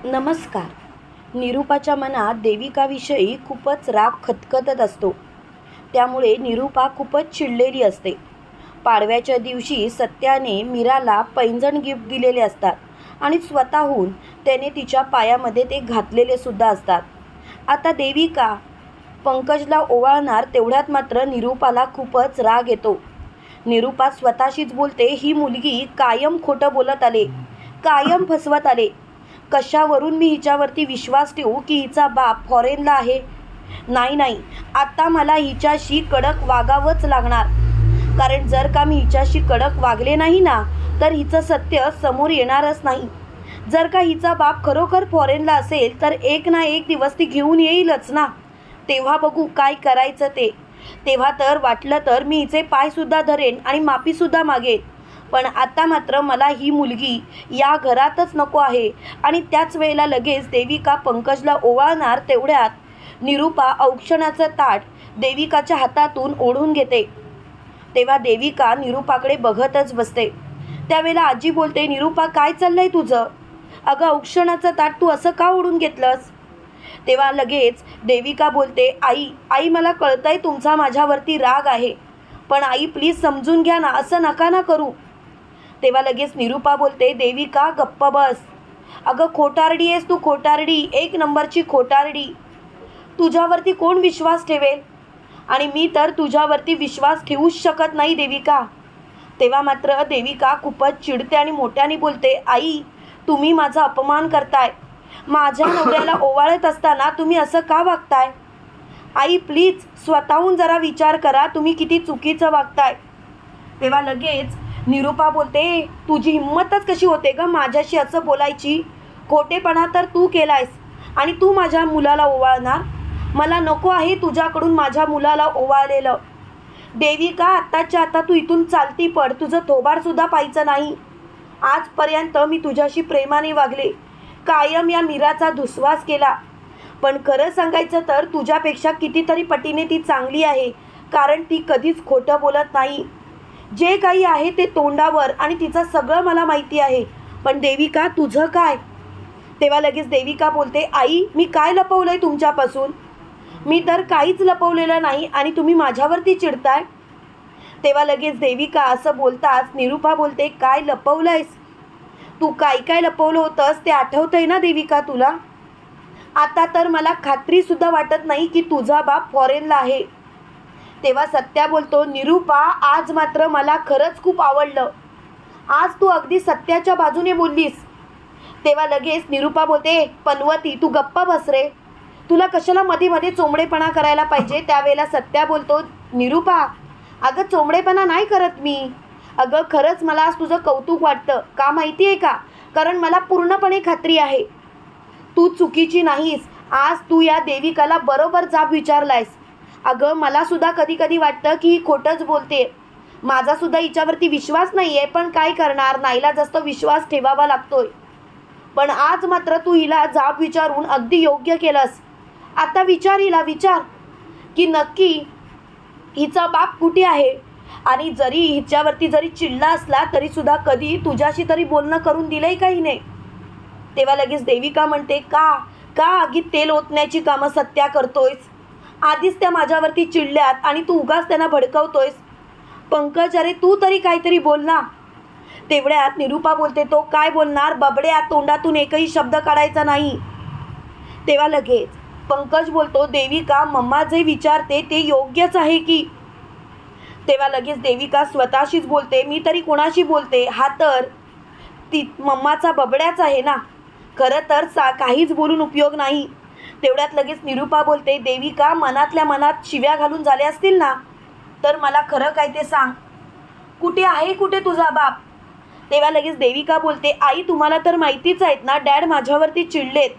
नमस्कार. निरूपाच्या मनात देविकाविषयी खूपच राग खतखतत असतो. त्यामुळे निरूपा खूपच चिडलेली असते. पाडव्याच्या दिवशी सत्याने मीराला पैंजण गिफ्ट दिलेले असतात आणि स्वतःहून त्याने तिच्या पायामध्ये ते घातलेले सुद्धा असतात. आता देविका पंकजला ओवाळणार तेवढ्यात मात्र निरूपाला खूपच राग येतो. निरूपा स्वतःशीच बोलते, ही मुलगी कायम खोटं बोलत आले, कायम फसवत आले. कशावरून मी हिच्यावरती विश्वास ठेवू की हिचा बाप फॉरेनला आहे? नाही, आता मला हिच्याशी कडक वागावंच लागणार. कारण जर का मी हिच्याशी कडक वागले नाही ना, तर हिचं सत्य समोर येणारच नाही. जर का हिचा बाप खरोखर फॉरेनला असेल तर एक ना एक दिवस ती घेऊन येईलच ना. तेव्हा बघू काय करायचं ते. तेव्हा तर वाटलं तर मी हिचे पायसुद्धा धरेन आणि माफीसुद्धा मागेन. पण आता मात्र मला ही मुलगी या घरातच नको आहे. आणि त्याच वेळेला लगेच देविका पंकजला ओवाळणार तेवढ्यात निरूपा औक्षणाचं ताट देविकाच्या हातातून ओढून घेते. तेव्हा देविका निरूपाकडे बघतच बसते. त्यावेळेला आजी बोलते, निरूपा काय चाललंय तुझं? अगं औक्षणाचं ताट तू असं का ओढून घेतलंस? तेव्हा लगेच देविका बोलते, आई मला कळतंय तुमचा माझ्यावरती राग आहे, पण आई प्लीज समजून घ्या ना, असं नका ना करू. तेव्हा लगेच निरूपा बोलते, देविका गप्प बस. अगं खोटारडी आहेस तू, खोटारडी, एक नंबरची खोटारडी. तुझ्यावरती कोण विश्वास ठेवेल? आणि मी तर तुझ्यावरती विश्वास ठेवूच शकत नाही देविका. तेव्हा मात्र देविका खूपच चिडते आणि मोठ्याने बोलते, आई तुम्ही माझा अपमान करताय. माझ्या नवऱ्याला ओवाळत असताना तुम्ही असं का वागताय? आई प्लीज स्वतःहून जरा विचार करा, तुम्ही किती चुकीचं वागताय. तेव्हा लगेच निरूपा बोलते, तुझी हिंमतच कशी होते ग माझ्याशी असं बोलायची? खोटेपणा तर तू केलायस आणि तू माझ्या मुलाला ओवाळणार? मला नको आहे तुझ्याकडून माझ्या मुलाला ओवाळलेलं. देविका आत्ताच्या आता तू इथून चालती पड, तुझं थोबाडसुद्धा पाहायचं नाही. आजपर्यंत मी तुझ्याशी प्रेमाने वागले, कायम या मीराचा दुस्वास केला, पण खरं सांगायचं तर तुझ्यापेक्षा कितीतरी पटीने ती चांगली आहे. कारण ती कधीच खोटं बोलत नाही. जे काही आहे ते तोंडावर आणि तिचं सगळं मला माहिती आहे. पण देविका तुझं काय? तेव्हा लगेच देविका बोलते, आई मी काय लपवलंय तुमच्यापासून? मी तर काहीच लपवलेलं नाही आणि तुम्ही माझ्यावरती चिडताय. तेव्हा लगेच देविका असं बोलताच निरूपा बोलते, काय लपवलंयस तू? काय लपवलं होतंस ते आठवतंय ना देविका तुला? आता तर मला खात्रीसुद्धा वाटत नाही की तुझा बाप फॉरेनला आहे. तेव्हा सत्या बोलतो, निरूपा आज मात्र मला खरंच खूप आवडलं. आज तू अगदी सत्याच्या बाजूने बोललीस. तेव्हा लगेच निरूपा बोलते, पनवती तू गप्पा बस रे, तुला कशाला मध्ये मध्ये चोंबडेपणा करायला पाहिजे. त्यावेळेला सत्या बोलतो, निरूपा अगं चोंबडेपणा नाही करत मी. अगं खरंच मला आज तुझं कौतुक वाटतं. का माहिती आहे का? कारण मला पूर्णपणे खात्री आहे तू चुकीची नाहीस. आज तू या देविकाला बरोबर जाब विचारलायस. अगं मला सुद्धा कधी कधी वाटतं की ही खोटंच बोलते. माझा सुद्धा हिच्यावरती विश्वास नाही आहे, पण काय करणार, नाईलाजास्त विश्वास ठेवावा लागतोय. पण आज मात्र तू हिला जाब विचारून अगदी योग्य केलंस. आता विचार हिला, विचार की नक्की हिचा बाप कुठे आहे. आणि जरी हिच्यावरती जरी चिडला असला तरी सुद्धा कधी तुझ्याशी तरी बोलणं करून दिलंय का हिने? तेव्हा लगेच देविका म्हणते, का आगीत तेल ओतण्याची कामं सत्या करतोयस? आधीच त्या माझ्यावरती चिडल्यात आणि तू उगाच त्यांना भडकवतोयस. पंकज अरे तू तरी काहीतरी बोल ना. तेवढ्यात निरूपा बोलते, तो काय बोलणार बबड्या, तोंडातून एकही शब्द काढायचा नाही. तेव्हा लगेच पंकज बोलतो, देविका मम्मा जे विचारते ते योग्यच आहे की? तेव्हा लगेच देविका स्वतःशीच बोलते, मी तरी कोणाशी बोलते, हा तर ती मम्माचा बबड्याच आहे ना. खरं तर काहीच बोलून उपयोग नाही. तेवढ्यात लगेच निरूपा बोलते, देविका मनातल्या मनात शिव्या घालून झाले असतील ना, तर मला खरं काय ते सांग, कुठे तुझा बाप? तेव्हा लगेच देविका बोलते, आई तुम्हाला तर माहितीच आहेत ना, डॅड माझ्यावरती चिडलेत,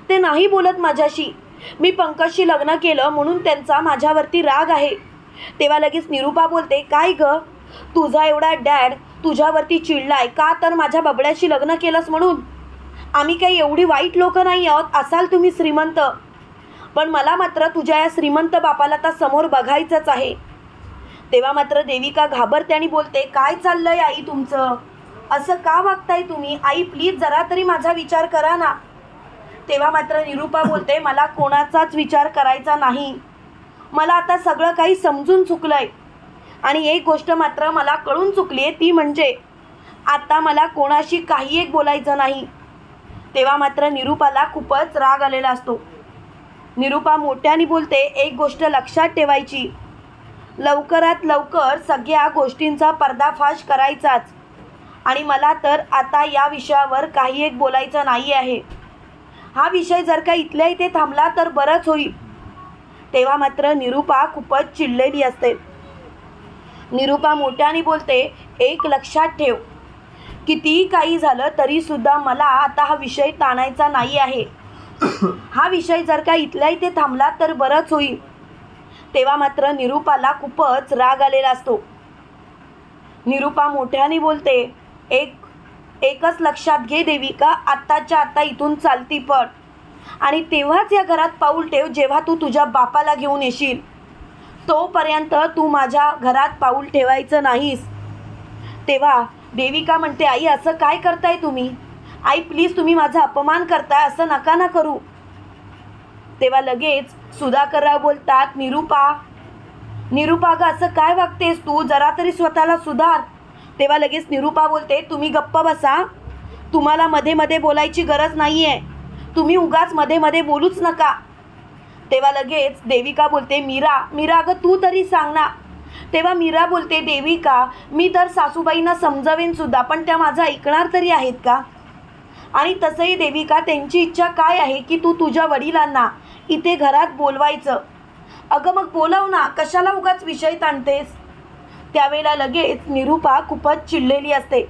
ते नाही बोलत माझ्याशी. मी पंकजशी लग्न केलं म्हणून त्यांचा माझ्यावरती राग आहे. तेव्हा लगेच निरूपा बोलते, काय ग तुझा एवढा डॅड तुझ्यावरती चिडलाय का? तर माझ्या बबड्याशी लग्न केलंस म्हणून? आम्ही काही एवढी वाईट लोक नाही आहोत. असाल तुम्ही श्रीमंत, पण मला मात्र तुझ्या या श्रीमंत बापाला तर समोर बघायचंच आहे. तेव्हा मात्र देविका घाबरते आणि बोलते, काय चाललंय आई तुमचं? असं का वागताय तुम्ही? आई प्लीज जरा तरी माझा विचार करा ना. तेव्हा मात्र निरूपा बोलते, मला कोणाचाच विचार करायचा नाही, मला आता सगळं काही समजून चुकलंय आणि एक गोष्ट मात्र मला कळून चुकली आहे, ती म्हणजे आता मला कोणाशी काही एक बोलायचं नाही. तेव्हा मात्र निरूपाला खूपच राग आलेला असतो. निरूपा मोठ्याने बोलते, एक गोष्ट लक्षात ठेवायची, लवकरात लवकर सगळ्या गोष्टींचा पर्दाफाश करायचाच आणि मला तर आता या विषयावर काही एक बोलायचं नाही आहे. हा विषय जर का इथल्या इथे थांबला तर बरंच होईल. तेव्हा मात्र निरूपा खूपच चिडलेली असते. निरूपा मोठ्याने बोलते, एक लक्षात ठेव, कितीही काही झालं तरीसुद्धा मला आता हा विषय ताणायचा नाही आहे. हा विषय जर का इथल्या इथे थांबला तर बरंच होईल. तेव्हा मात्र निरूपाला खूपच राग आलेला असतो. निरूपा मोठ्याने बोलते, एकच लक्षात घे देविका, आत्ताच्या आत्ता इथून चालती पड आणि तेव्हाच या घरात पाऊल ठेव जेव्हा तू तुझ्या बापाला घेऊन येशील. तोपर्यंत तू माझ्या घरात पाऊल ठेवायचं नाहीस. तेव्हा देविका म्हणते, आई असं काय करताय तुम्ही? आई प्लीज, तुम्ही माझा अपमान करताय, असं नका ना करू. तेव्हा लगेच सुधाकरराव बोलतात, निरूपा ग असं काय वागतेस तू, जरा तरी स्वतःला सुधार. तेव्हा लगेच निरूपा बोलते, तुम्ही गप्प बसा, तुम्हाला मध्ये मध्ये बोलायची गरज नाही आहे, तुम्ही उगाच मध्ये मध्ये बोलूच नका. तेव्हा लगेच देविका बोलते, मीरा अगं तू तरी सांग ना. तेव्हा मीरा बोलते, देविका मी तर सासूबाईंना समजावेन सुद्धा, पण त्या माझं ऐकणार तरी आहेत का? आणि तसंही देविका त्यांची इच्छा काय आहे की तू तुझ्या वडिलांना इथे घरात बोलवायचं. अगं मग बोलाव ना, कशाला उगाच विषय ताणतेस. त्यावेळेला लगेच निरूपा खूपच चिडलेली असते.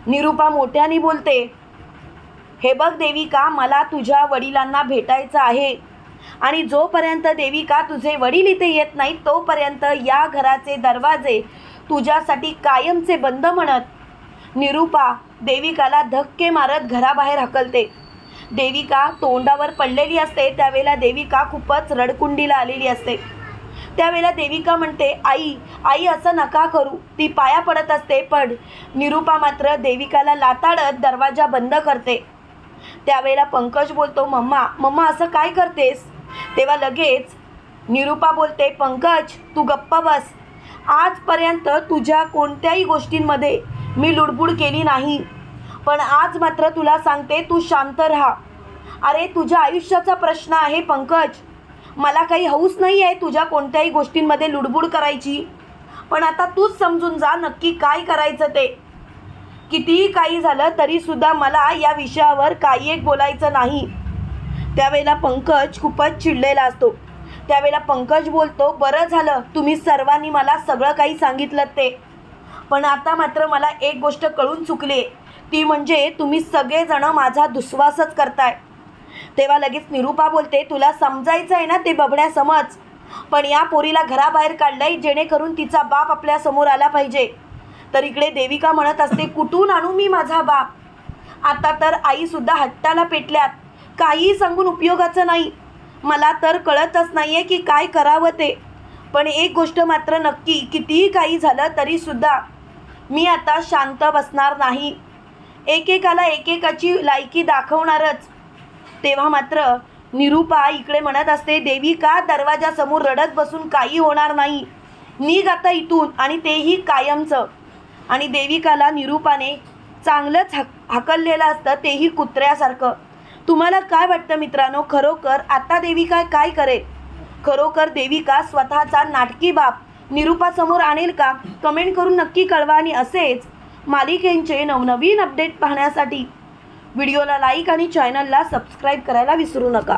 निरूपा मोठ्याने बोलते, हे बघ देविका, मला तुझ्या वडिलांना भेटायचं आहे आणि जोपर्यंत देविका तुझे वडील इथे येत नाहीत तोपर्यंत या घराचे दरवाजे तुझ्यासाठी कायमचे बंद म्हणत निरूपा देविकाला धक्के मारत घराबाहेर हकलते. देविका तोंडावर पडलेली असते. त्यावेळेला देविका खूपच रडकुंडीला आलेली असते. त्यावेळेला देविका म्हणते, आई असं नका करू. ती पाया पडत असते, पण निरूपा मात्र देविकाला लाताडत दरवाजा बंद करते. त्यावेळेला पंकज बोलतो, मम्मा असं काय करतेस? तेव्हा लगेच निरूपा बोलते, पंकज तू गप्प बस, आजपर्यंत तुझ्या कोणत्याही गोष्टींमध्ये मी लुडबुड केली नाही, पण आज मात्र तुला सांगते तू शांत राहा. अरे तुझ्या आयुष्याचा प्रश्न आहे पंकज, मला काही हौस नाही आहे तुझ्या कोणत्याही गोष्टींमध्ये लुडबुड करायची, पण आता तूच समजून जा नक्की काय करायचं ते. कितीही काही झालं तरीसुद्धा मला या विषयावर काही एक बोलायचं नाही. त्यावेळेला पंकज खूपच चिडलेला असतो. त्यावेळेला पंकज बोलतो, बरं झालं तुम्ही सर्वांनी मला सगळं काही सांगितलं ते, पण आता मात्र मला एक गोष्ट कळून चुकली, ती म्हणजे तुम्ही सगळेजण माझा दुस्वासच करताय. तेव्हा लगेच निरूपा बोलते, तुला समजायचं आहे ना ते बबड्या समज, पण या पोरीला घराबाहेर काढलंय जेणेकरून तिचा बाप आपल्या समोर आला पाहिजे. तर इकडे देविका म्हणत असते, कुठून आणू मी माझा बाप? आता तर आईसुद्धा हट्टाला पेटल्यात, काहीही सांगून उपयोगाचं नाही. मला तर कळतच नाही आहे की काय करावं ते. पण एक गोष्ट मात्र नक्की, कितीही काही झालं तरीसुद्धा मी आता शांत बसणार नाही. एकेकाला एकेकाची लायकी दाखवणारच. तेव्हा मात्र निरूपा इकडे म्हणत असते, देविका दरवाजासमोर रडत बसून काही होणार नाही, निघ आता इथून, आणि तेही कायमचं. आणि देविकाला निरूपाने चांगलंच हकललेलं असतं, तेही कुत्र्यासारखं. तुम्हाला काय वाटतं मित्रांनो, खरोखर आता देविका काय करेल? खरोखर देविका स्वतःचा नाटकी बाप निरूपासमोर आणेल का? कमेंट करून नक्की कळवा. आणि असेच मालिकेंचे नवनवीन अपडेट पाहण्यासाठी व्हिडिओला लाईक आणि चॅनलला सबस्क्राईब करायला विसरू नका.